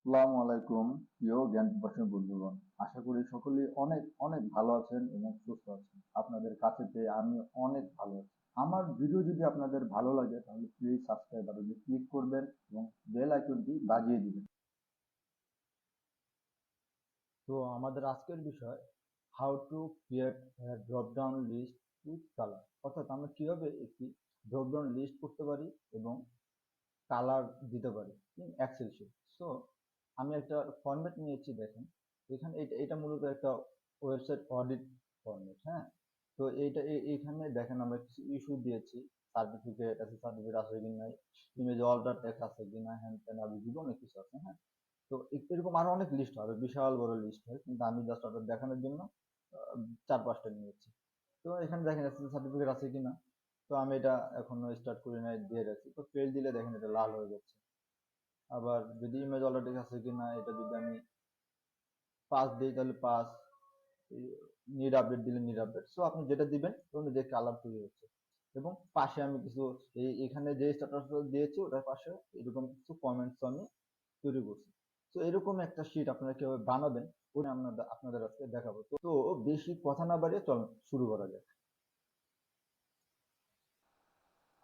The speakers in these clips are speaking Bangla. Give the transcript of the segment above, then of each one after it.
আসসালামু আলাইকুম প্রিয় জ্ঞান প্রবাসী বন্ধুগণ, আশা করি সকলেই অনেক অনেক ভালো আছেন এবং সুস্থ আছেন। আপনাদের কাছে পেয়ে আমি অনেক ভালো আছি। আমার ভিডিও যদি আপনাদের ভালো লাগে তাহলে প্লিজ সাবস্ক্রাইব বাটনে ক্লিক করবেন এবং বেল আইকনটি বাজিয়ে দিবেন। তো আমাদের আজকের বিষয় how to create drop down list with colour, অর্থাৎ আমরা কিভাবে একটি ড্রপ ডাউন লিস্ট করতে পারি এবং কালার দিতে পারি ইন এক্সেল শিট। সো আমি একটা ফরম্যাট নিয়েছি, দেখেন এখানে এটা মূলত একটা ওয়েবসাইট অডিট ফরম্যাট। হ্যাঁ, তো এইখানে দেখেন আমরা কিছু ইস্যু দিয়েছি, সার্টিফিকেট আছে কি নাই, ইমেজ অল্টার টেক্সট আছে কি না, হ্যান ত্যান আরো অনেক কিছু আছে। হ্যাঁ, তো এরকম আরো অনেক লিস্ট হবে, বিশাল বড় লিস্ট হয়, কিন্তু আমি জাস্ট ওটা দেখানোর জন্য 4-5টা নিয়েছি। তো এখানে দেখেন এসএসসি সার্টিফিকেট আছে কিনা, তো আমি এটা এখনো স্টার্ট করি নাই, দিয়ে রাখছি। তো ফেল দিলে দেখেন এটা লাল হয়ে যাচ্ছে। আবার যদি ইমেজ অলরেডি আছে কিনা, এটা যদি আমি পাস দিই তাহলে পাস, নিড আপডেট দিলে নিড আপডেট। সো আপনি যেটা দিবেন তখন যে কালার তৈরি হচ্ছে। এবং পাশে আমি কিছু এখানে যে স্ট্যাটাস দিয়েছি ওটার পাশে এরকম কিছু কমেন্টস আমি তৈরি করছি। তো এরকম একটা শিট আপনারা কিভাবে বানাবেন ওটা আপনাদের আজকে দেখাবো। তো বেশি কথা না বাড়িয়ে চলুন শুরু করা যাক।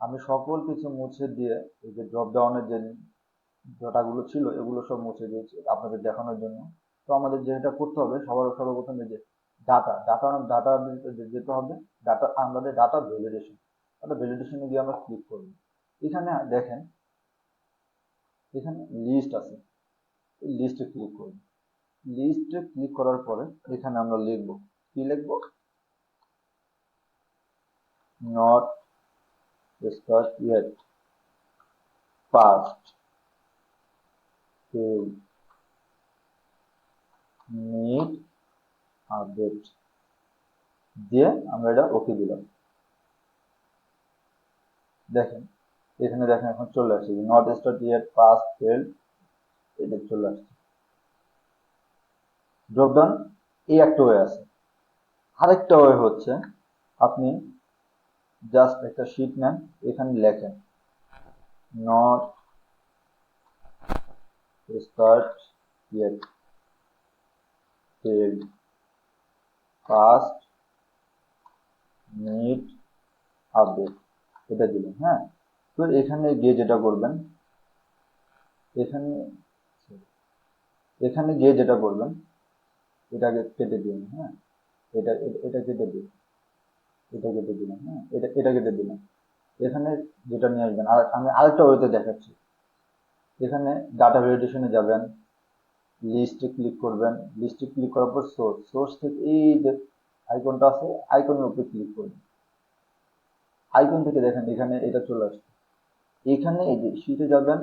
আমি সকল কিছু মুছে দিয়ে এই যে ড্রপ ডাউনের যে ডাটাগুলো ছিল এগুলো সব মুছে দিয়েছি আপনাদের দেখানোর জন্য। তো আমাদের যেটা করতে হবে সর্বপ্রথম এই যে ডাটা যেতে হবে। আমাদের ডাটা ভ্যালিডেশনে গিয়ে আমরা ক্লিক করব। এখানে দেখেন এখানে লিস্ট আছে, এই লিস্টে ক্লিক করব। লিস্টে ক্লিক করার পরে এখানে আমরা লিখব, কি লিখব, not start yet, past, need update দিয়ে আমরা এটা ওকে দিলাম। দেখেন এখানে দেখেন এখন চলে আসছে not start yet, pass, failed, এটা চলে আসছে। ড্রপডাউন এই একটা ওয়ে আছে। আরেকটা ওয়ে হচ্ছে আপনি জাস্ট একটা শীট নেন, এখানে লেখেন not start yet, failed, passed, need update, এটা দিলেন। হ্যাঁ, তো এখানে গিয়ে যেটা করবেন, এখানে এখানে গিয়ে যেটা করবেন এটাকে কেটে দিন। হ্যাঁ, এটা এটা কেটে দিন, এটা কেটে দিলাম। হ্যাঁ, এটা কেটে দিলাম। এখানে যেটা নিয়ে আসবেন, আর আমি আরেকটা ওয়েতে দেখাচ্ছি। এখানে ডাটা ভ্যালিডেশনে যাবেন, লিস্টে ক্লিক করবেন, লিস্টে ক্লিক করার পর সোর্স থেকে এই যে আইকনটা আছে আইকনের উপরে ক্লিক করবেন। আইকন থেকে দেখেন এখানে এটা চলে আসছে। এখানে এই যে শিটে যাবেন,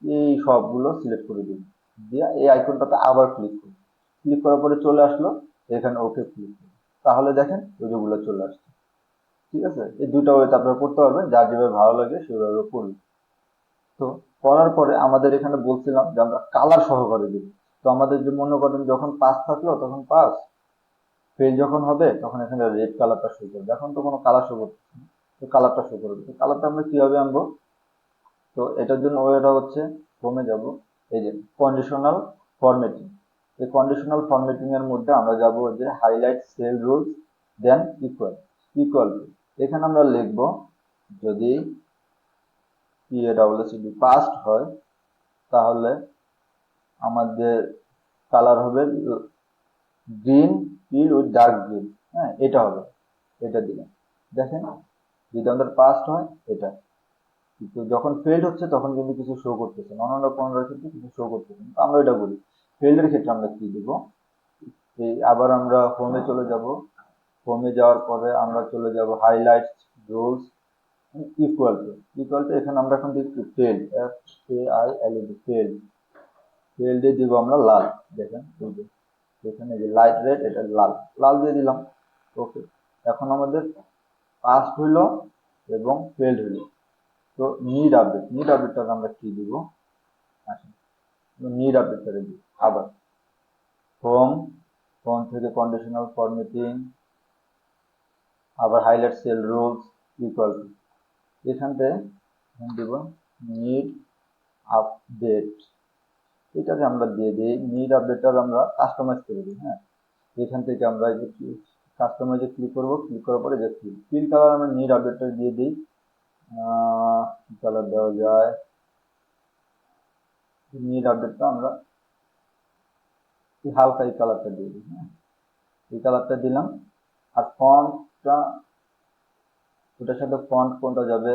এই সবগুলো সিলেক্ট করে দিন, দিয়ে এই আইকনটাতে আবার ক্লিক করুন। ক্লিক করার পরে চলে আসলো, এখানে ওকে ক্লিক করুন। তাহলে দেখেন ওইগুলো চলে আসছে। ঠিক আছে, এই দুটো ওয়েতে আপনারা করতে পারবেন, যার যেভাবে ভালো লাগে সেভাবে করুন। তো করার পরে আমাদের এখানে বলছিলাম যে আমরা কালার সহকারে দিব। তো আমাদের যে মনে করেন যখন পাস থাকলো তখন পাস, ফেল যখন হবে তখন এখানে রেড কালারটা শো করবে। এখন তো কোনো কালার শো করছে না, তো কালারটা শো করবে। তো কালারটা আমরা কিভাবে আনবো? তো এটার জন্য ওয়েটা হচ্ছে হোমে যাব, এই যে কন্ডিশনাল ফরম্যাটিং। এই কন্ডিশনাল ফরম্যাটিং এর মধ্যে আমরা যাব যে highlight sell rules than equal to, এখানে আমরা লিখব যদি PASSD পাস্ট হয় তাহলে আমাদের কালার হবে green fill with dark green. হ্যাঁ, এটা হবে, এটা দিলাম। দেখেন যদি আমাদের পাস্ট হয় এটা, কিন্তু যখন ফেল্ড হচ্ছে তখন কিন্তু কিছু শো করতেছে না, অন্যান্য পনেরোর ক্ষেত্রে কিছু শো করতেছে না। তো আমরা এটা বলি ফেল্ডের ক্ষেত্রে আমরা কি দিব, এই আবার আমরা হোমে চলে যাব। হোমে যাওয়ার পরে আমরা চলে যাব হাইলাইটস রুলস ইকুয়াল টু এখানে আমরা এখন দিচ্ছি ফেল্ড, FAILD, ফেল্ড। ফেল্ডে দিব আমরা লাল। দেখেন এখানে যে লাইট রেড, এটা লাল, লাল দিয়ে দিলাম। ওকে, এখন আমাদের পাস্ট হইলো এবং ফেল্ড হইলো। তো নিড আপডেটটাকে আমরা কি দিব, আসেন নিড আপডেটটাকে দিব। আবার হোম থেকে কন্ডিশনাল ফরম্যাটিং, আবার highlight sell rules equal to, এখান থেকে দিব নিড আপডেট। এটাকে আমরা দিয়ে দিই, নিড আপডেটটা আমরা কাস্টমাইজ করে দিই। হ্যাঁ, এখান থেকে আমরা এই যে কাস্টমাইজে ক্লিক করবো, ক্লিক করার পরে যে ফিল কালার আমরা নিড আপডেটটা দিয়ে দিই। কি কালার দেওয়া যায়, নিড আপডেটটা আমরা হালকা এই কালারটা দিয়ে দিই। হ্যাঁ, এই কালারটা দিলাম। আর ফন্টটা, ওটার সাথে ফন্ট কোনটা যাবে,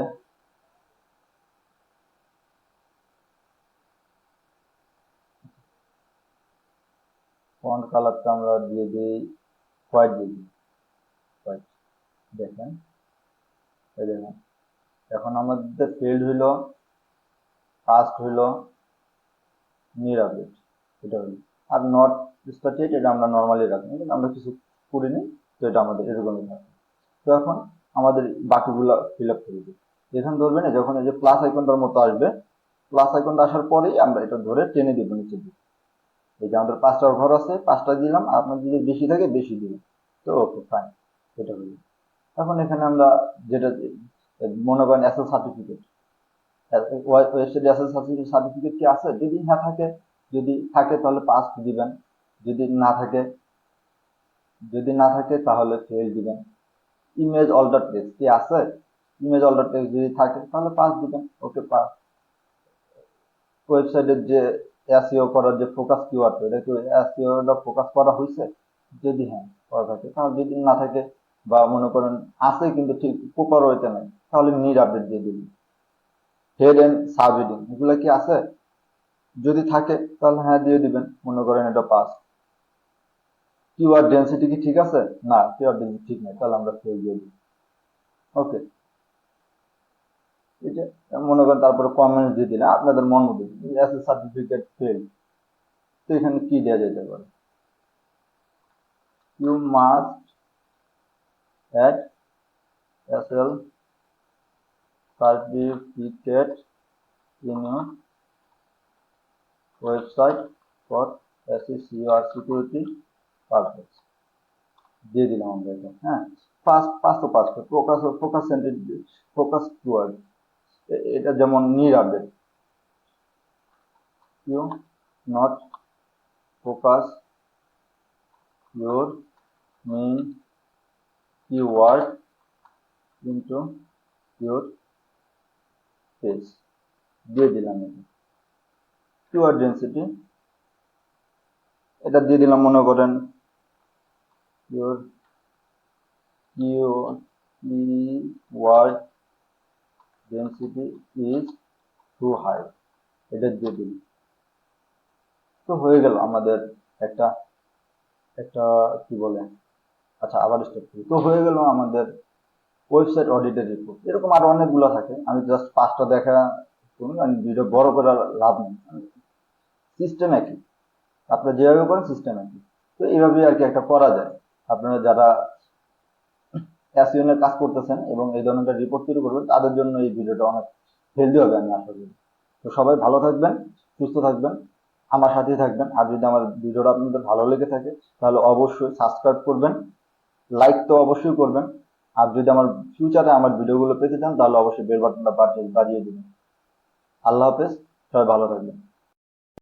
ফন্ট কালারটা আমরা দিয়ে দিই হোয়াইট দিয়ে দিই, হোয়াইট। দেখেন, এই দেখেন এখন আমাদের ফিল্ড হইলো, ফার্স্ট হইলো নিড আপডেট, এটা হইলো। আর নট স্ট্যাটিক এটা আমরা নর্মালি রাখি, কিন্তু আমরা কিছু করিনি, তো এটা আমাদের এরকমই থাকে। তো এখন আমাদের বাকিগুলো ফিল আপ করে দিই। এখানে ধরবেন যখন এই যে প্লাস আইকনটার মতো আসবে, প্লাস আইকনটা আসার পরেই আমরা এটা ধরে টেনে দিব নিচে দিই। এই যে আমাদের 5টা ঘর আছে, 5টা দিলাম, আপনার যদি বেশি থাকে বেশি দিলাম, তো ওকে ফাইন, এটা হলো। এখন এখানে আমরা যেটা মনে করেন এসএল সার্টিফিকেট, ওয়েবসাইটে এসএল সার্টিফিকেট কি আছে, যদি হ্যাঁ থাকে, যদি থাকে তাহলে পাস দিবেন, যদি না থাকে, তাহলে ফেল দিবেন। ইমেজ অল্টার টেক্সট কি আছে, ইমেজ অল্টার টেক্সট যদি থাকে তাহলে পাস দিবেন, ওকে পাস। ওয়েবসাইটের যে এসইও করার যে ফোকাস কিওয়ার্ড, এটা কি এসইওটা ফোকাস করা হয়েছে, যদি হ্যাঁ করা থাকে, তাহলে যদি না থাকে বা মনে করেন আছে কিন্তু ঠিক প্রপার ওয়েতে নাই, তাহলে নিড আপডেট দিয়ে দিবেন। হেড এন্ড সাব হেডিং এগুলো কি আছে, যদি থাকে তাহলে হ্যাঁ দিয়ে দিবেন, মনে করেন এটা পাস। কিওয়ার্ড ডেনসিটি কি ঠিক আছে, না কিওয়ার্ড ডেনসিটি ঠিক নেই, তাহলে আমরা ফেল দিয়ে দিই। ওকে, এই যে মনে করেন তারপরে কমেন্টস দিয়ে দিলেন আপনাদের মন মতো, এসএল সার্টিফিকেট ফেল, তো এখানে কি দেওয়া যেতে পারে, you must add SL certificate in your website for SEO security purpose দিয়ে দিলাম আমরা এটা। হ্যাঁ, পাঁচ ফোকাস সেন্টেন্স, ফোকাস কিওয়ার্ড, এটা যেমন need update, you not focus your main keyword into your page দিয়ে দিলাম এটা। কিওয়ার্ড ডেনসিটি এটা দিয়ে দিলাম, মনে করেন your keyword density is too high, এটা দিয়ে দিলাম। তো হয়ে গেল আমাদের একটা একটা কি বলে, আচ্ছা আবার স্টার্ট করি। তো হয়ে গেল আমাদের ওয়েবসাইট অডিটের রিপোর্ট। এরকম আরো অনেকগুলো থাকে, আমি জাস্ট 5টা দেখা করুন, আমি ভিডিও বড় করে লাভ নেই, সিস্টেম একই, আপনারা যেভাবে করেন সিস্টেম একই। তো এইভাবে আর কি একটা করা যায়। আপনারা যারা এসইও এর কাজ করতেছেন এবং এই ধরনের রিপোর্ট তৈরি করবেন, তাদের জন্য এই ভিডিওটা অনেক হেলদি হবে আমি আশা করি। তো সবাই ভালো থাকবেন, সুস্থ থাকবেন, আমার সাথেই থাকবেন। আর যদি আমার ভিডিওটা আপনাদের ভালো লেগে থাকে তাহলে অবশ্যই সাবস্ক্রাইব করবেন, লাইক তো অবশ্যই করবেন। আর যদি আমার ফিউচারে আমার ভিডিওগুলো পেতে চান তাহলে অবশ্যই বেল বাটনটা বাজিয়ে দিবেন। আল্লাহ হাফেজ, সবাই ভালো থাকবেন।